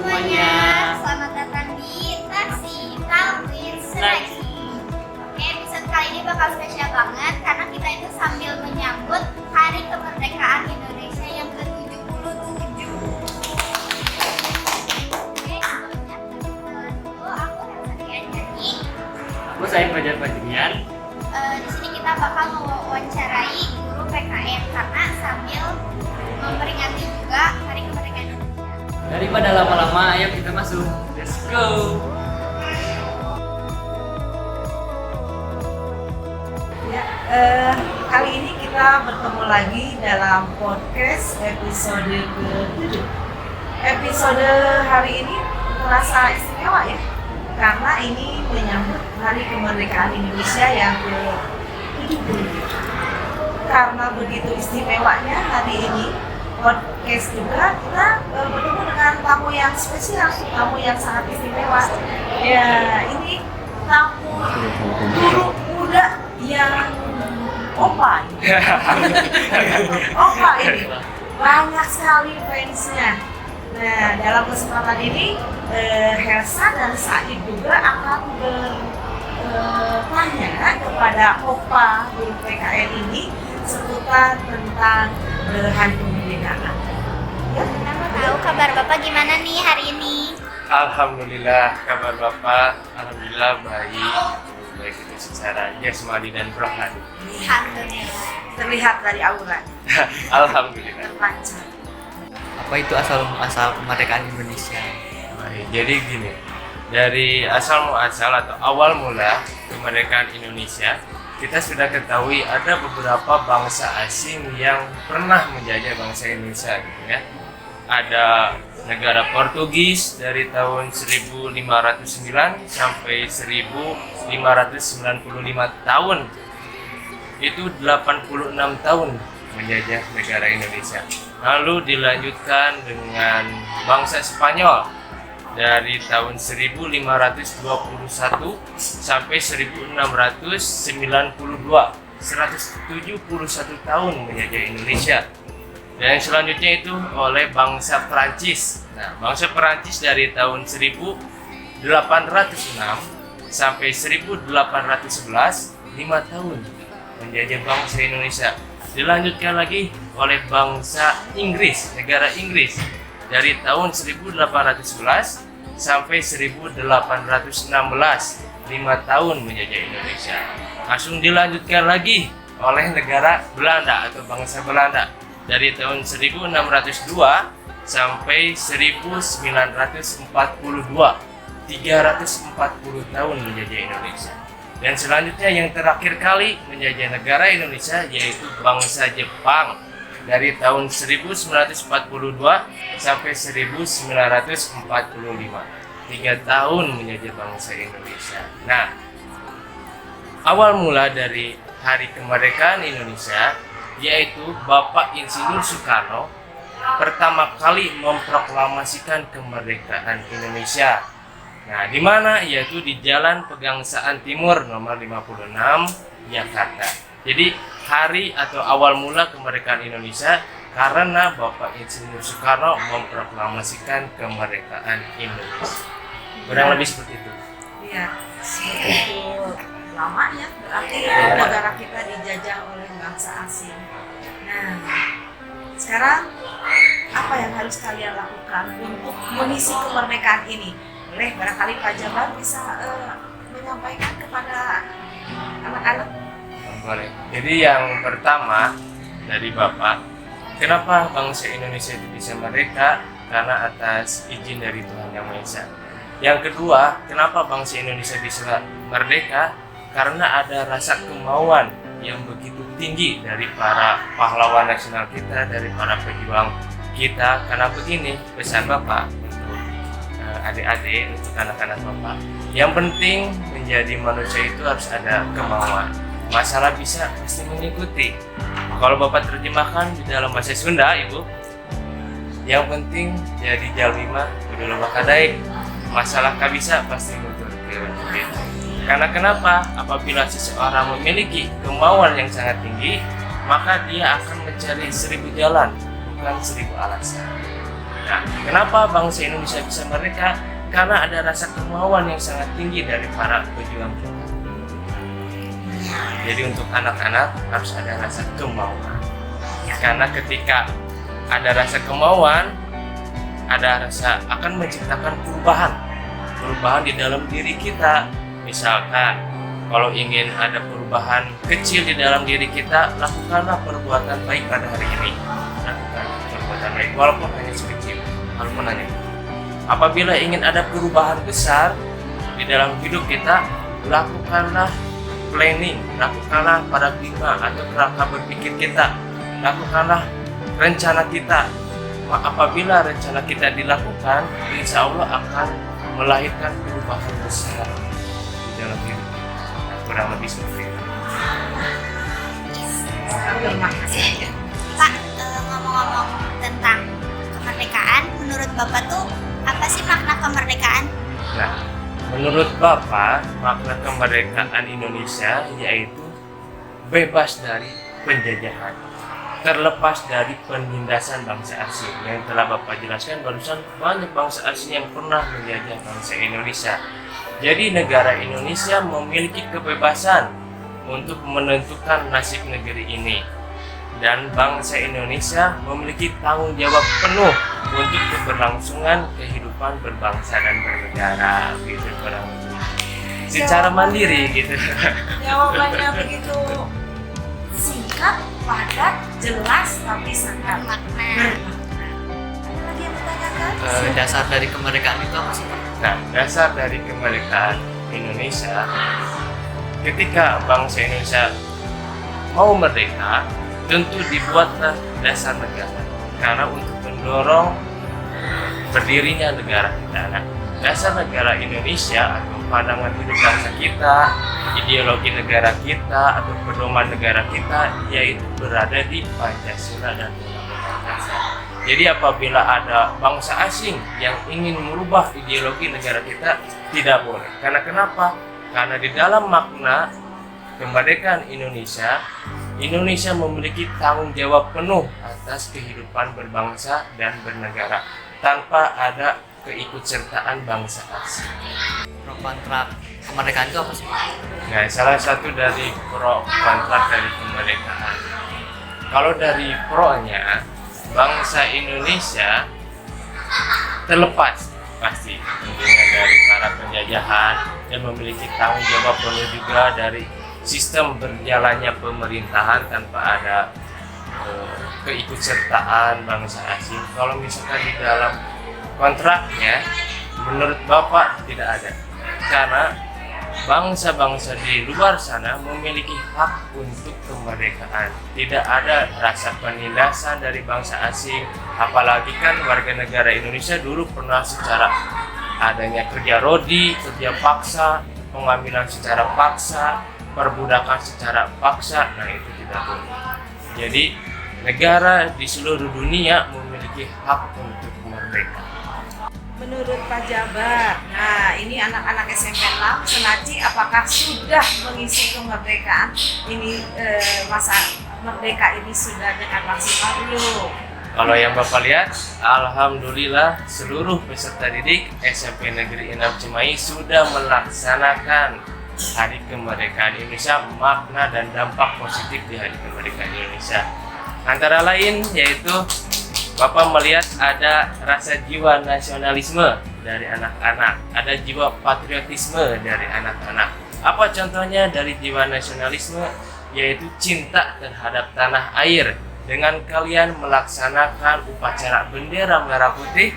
semuanya. Selamat datang di Taksi Talwin Seleksi. Oke, episode kali ini bakal spesial banget karena kita itu sambil menyambut Hari Kemerdekaan Indonesia yang ke-77. Oke, sebelumnya kenalan dulu, aku Elsa Dianjani. Aku saya Fajar Fajrian. Di sini kita bakal mewawancarai guru PKN karena sambil memperingati juga Hari Kemerdekaan Indonesia. Daripada lama-lama, ayo kita masuk. Let's go. Ya, kali ini kita bertemu lagi dalam podcast episode ke-7. Episode hari ini terasa istimewa ya, karena ini menyambut Hari Kemerdekaan Indonesia yang ke-70. Karena begitu istimewanya hari ini podcast juga, kita bertemu dengan tamu yang spesial, tamu yang sangat istimewa. Ya, ini tamu guru muda yang opa ini. Opa ini banyak sekali fansnya. Nah, dalam kesempatan ini Helsa dan Said juga akan bertanya kepada opa guru PKN ini seputar tentang Hari Kemerdekaan. Ya, Aku tahu kabar Bapak gimana nih hari ini? Alhamdulillah, kabar Bapak alhamdulillah baik itu secara jasmani dan rohani. Alhamdulillah. terlihat dari aura Alhamdulillah. terpancar. Apa itu asal kemerdekaan Indonesia? Baik, jadi gini, dari asal muasal atau awal mula kemerdekaan Indonesia, kita sudah ketahui ada beberapa bangsa asing yang pernah menjajah bangsa Indonesia, gitu ya. Ada negara Portugis dari tahun 1509 sampai 1595 tahun. Itu 86 tahun menjajah negara Indonesia. Lalu dilanjutkan dengan bangsa Spanyol dari tahun 1521 sampai 1692, 171 tahun menjajah Indonesia. Dan selanjutnya itu oleh bangsa Perancis. Nah, bangsa Perancis dari tahun 1806 sampai 1811, 5 tahun menjajah bangsa Indonesia. Dilanjutkan lagi oleh bangsa Inggris, negara Inggris dari tahun 1811 sampai 1816, 5 tahun menjajah Indonesia. Langsung dilanjutkan lagi oleh negara Belanda atau bangsa Belanda dari tahun 1602 sampai 1942, 340 tahun menjajah Indonesia. Dan selanjutnya yang terakhir kali menjajah negara Indonesia yaitu bangsa Jepang dari tahun 1942 sampai 1945, 3 tahun menjajah bangsa Indonesia. Nah, awal mula dari Hari Kemerdekaan Indonesia yaitu Bapak Insinyur Soekarno pertama kali memproklamasikan kemerdekaan Indonesia. Nah, di mana? Yaitu di Jalan Pegangsaan Timur nomor 56, Jakarta. Jadi, hari atau awal mula kemerdekaan Indonesia karena Bapak Insinyur Soekarno memproklamasikan kemerdekaan Indonesia. Kurang lebih seperti itu. Iya, begitu lamanya berarti negara kita dijajah oleh bangsa asing. Nah, sekarang apa yang harus kalian lakukan untuk mengisi kemerdekaan ini? Boleh barangkali Pak Jabar bisa menyampaikan kepada anak-anak. Boleh. Jadi yang pertama dari Bapak, kenapa bangsa Indonesia itu bisa merdeka? Karena atas izin dari Tuhan Yang Maha Esa. Yang kedua, kenapa bangsa Indonesia bisa merdeka? Karena ada rasa kemauan yang begitu tinggi dari para pahlawan nasional kita, dari para pejuang kita. Karena begini, pesan Bapak untuk adik-adik, untuk anak-anak Bapak, yang penting menjadi manusia itu harus ada kemauan. Masalah bisa pasti mengikuti. Kalau Bapak terjemahkan di dalam bahasa Sunda, Ibu, yang penting jadi jalmima kudu loba kadaek. Masalah kabisa pasti nuturkeun gitu. Karena kenapa? Apabila seseorang memiliki kemauan yang sangat tinggi, maka dia akan mencari 1000 jalan, bukan 1000 alasan. Nah, kenapa bangsa Indonesia bisa merdeka? Karena ada rasa kemauan yang sangat tinggi dari para pejuang kita. Jadi untuk anak-anak harus ada rasa kemauan. Karena ketika ada rasa kemauan, ada rasa akan menciptakan perubahan di dalam diri kita. Misalkan kalau ingin ada perubahan kecil di dalam diri kita, lakukanlah perbuatan baik pada hari ini. Lakukan perbuatan baik walaupun hanya sekecil, walaupun hanya. Apabila ingin ada perubahan besar di dalam hidup kita, lakukanlah planning, lakukanlah paradigma atau kerangka berpikir kita, lakukanlah rencana kita. Apabila rencana kita dilakukan, insya Allah akan melahirkan perubahan besar di dalam hidup kita. Kurang lebih seperti itu. Pak, ngomong-ngomong tentang kemerdekaan, menurut Bapak tuh apa sih makna kemerdekaan? Nah, menurut Bapak, makna kemerdekaan Indonesia yaitu bebas dari penjajahan, terlepas dari penindasan bangsa asing. Yang telah Bapak jelaskan barusan, banyak bangsa asing yang pernah menjajah bangsa Indonesia. Jadi negara Indonesia memiliki kebebasan untuk menentukan nasib negeri ini. Dan bangsa Indonesia memiliki tanggung jawab penuh untuk keberlangsungan kehidupan berbangsa dan bernegara, gitu kurang lebih. Secara mandiri gitu. Jawabannya begitu singkat, padat, jelas, tapi sangat Makna. Ada lagi yang ditanyakan? Dasar dari kemerdekaan itu apa sih Pak? Nah, dasar dari kemerdekaan Indonesia, ketika bangsa Indonesia mau merdeka, tentu dibuatlah dasar negara. Karena untuk mendorong berdirinya negara kita. Nah, dasar negara Indonesia atau pandangan hidup bangsa kita, ideologi negara kita atau pedoman negara kita, yaitu berada di Pancasila dan Undang-Undang Dasar. Jadi apabila ada bangsa asing yang ingin merubah ideologi negara kita, tidak boleh. Karena kenapa? Karena di dalam makna kemerdekaan Indonesia, Indonesia memiliki tanggung jawab penuh atas kehidupan berbangsa dan bernegara tanpa ada keikutsertaan bangsa asing. Pro kontra kemerdekaan itu apa sih Pak? Nah, salah satu dari pro kontra dari kemerdekaan. Kalau dari pro-nya, bangsa Indonesia terlepas pasti tentunya dari para penjajahan dan memiliki tanggung jawab penuh juga dari sistem berjalannya pemerintahan tanpa ada keikutsertaan bangsa asing. Kalau misalkan di dalam kontraknya, menurut Bapak tidak ada, karena bangsa-bangsa di luar sana memiliki hak untuk kemerdekaan. Tidak ada rasa penindasan dari bangsa asing, apalagi kan warga negara Indonesia dulu pernah secara adanya kerja rodi, kerja paksa, pengambilan secara paksa, perbudakan secara paksa. Nah, itu tidak boleh. Jadi negara di seluruh dunia memiliki hak untuk merdeka. Menurut Pak Jabar, nah ini anak-anak SMP 6 Senaci apakah sudah mengisi kemerdekaan ini, masa merdeka ini sudah dengan maksimal belum? Kalau yang Bapak lihat, alhamdulillah seluruh peserta didik SMP Negeri 6 Cimahi sudah melaksanakan Hari Kemerdekaan Indonesia, makna dan dampak positif di Hari Kemerdekaan Indonesia. Antara lain yaitu Bapak melihat ada rasa jiwa nasionalisme dari anak-anak, ada jiwa patriotisme dari anak-anak. Apa contohnya dari jiwa nasionalisme? Yaitu cinta terhadap tanah air. Dengan kalian melaksanakan upacara bendera merah putih,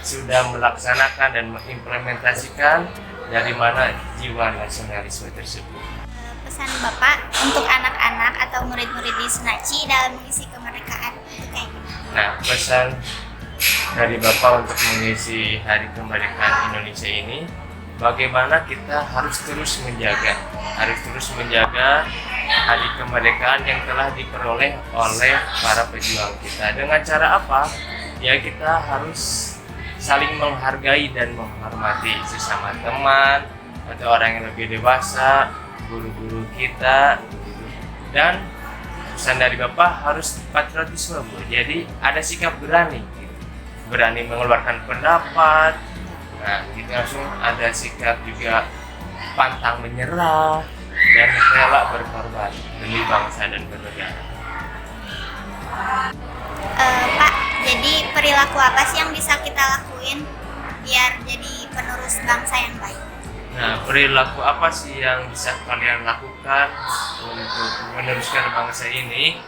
sudah melaksanakan dan mengimplementasikan dari mana jiwa nasionalisme tersebut. Pesan Bapak untuk anak-anak atau murid-murid di Senaci dalam mengisi kemerdekaan itu kayak gimana? Nah, pesan dari Bapak untuk mengisi Hari Kemerdekaan Indonesia ini, bagaimana kita harus terus menjaga Hari Kemerdekaan yang telah diperoleh oleh para pejuang kita. Dengan cara apa? Ya, kita harus saling menghargai dan menghormati sesama teman atau orang yang lebih dewasa, guru-guru kita, dan pesan dari Bapak harus patriotisme, Bu. Jadi ada sikap berani gitu. berani mengeluarkan pendapat. Nah, kita langsung ada sikap juga pantang menyerah dan rela berkorban demi bangsa dan bernegara. Pak, jadi perilaku apa sih yang bisa kita lakuin biar jadi penerus bangsa yang baik? Nah, perilaku apa sih yang bisa kalian lakukan untuk meneruskan bangsa ini?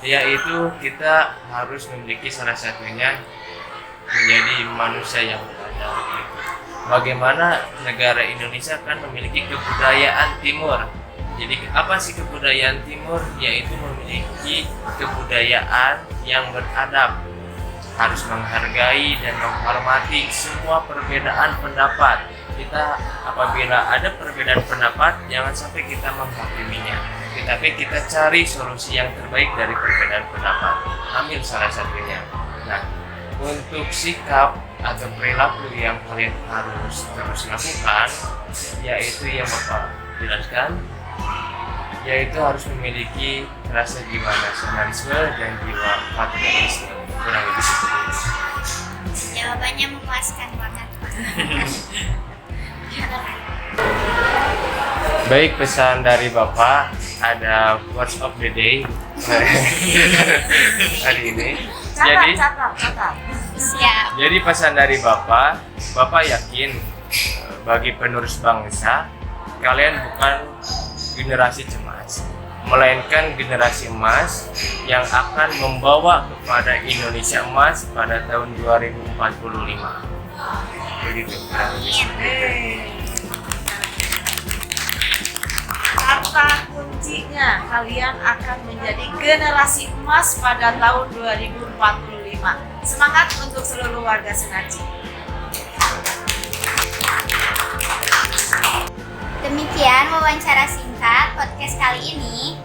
Yaitu kita harus memiliki salah satunya menjadi manusia yang beradab. Bagaimana negara Indonesia kan memiliki kebudayaan timur. Jadi apa sih kebudayaan timur? Yaitu memiliki kebudayaan yang beradab, harus menghargai dan menghormati semua perbedaan pendapat. Kita apabila ada perbedaan pendapat, jangan sampai kita menghakiminya, tetapi kita cari solusi yang terbaik dari perbedaan pendapat. Ambil salah satunya. Nah, untuk sikap atau perilaku yang kalian harus terus lakukan, yaitu yang Bapak jelaskan, yaitu harus memiliki rasa jiwa nasionalisme dan jiwa patriotisme. Kurang lebih seperti itu. Jawabannya memuaskan banget. Baik, pesan dari Bapak ada words of the day hari ini. Catat. Siap. Jadi pesan dari Bapak yakin bagi penerus bangsa, kalian bukan generasi cemas, melainkan generasi emas yang akan membawa kepada Indonesia emas pada tahun 2045. Begitu. Kata kuncinya, kalian akan menjadi generasi emas pada tahun 2045. Semangat untuk seluruh warga Senaci. Demikian wawancara singkat podcast kali ini.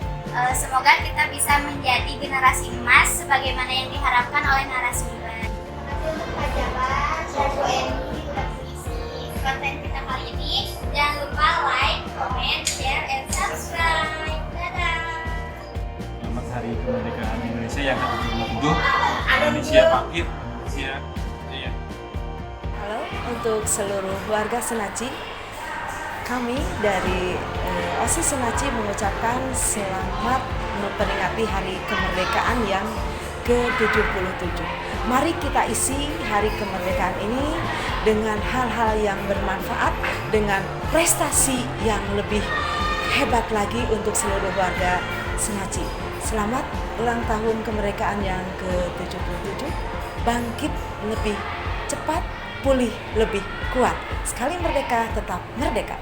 Semoga kita bisa menjadi generasi emas sebagaimana yang diharapkan oleh narasumber. Terima kasih untuk Pak Jabar dan Bu Eni sudah mengisi konten kita kali ini. Jangan lupa like, comment, share, and subscribe. Dadah. Selamat Hari Kemerdekaan Indonesia yang ke-77. Indonesia bangkit, Indonesia jaya. Halo untuk seluruh warga Senaci. Kami dari OSIS Senaci mengucapkan selamat memperingati Hari Kemerdekaan yang ke-77. Mari kita isi Hari Kemerdekaan ini dengan hal-hal yang bermanfaat, dengan prestasi yang lebih hebat lagi untuk seluruh warga Senaci. Selamat ulang tahun kemerdekaan yang ke-77. Bangkit lebih cepat, pulih lebih kuat. Sekali merdeka, tetap merdeka.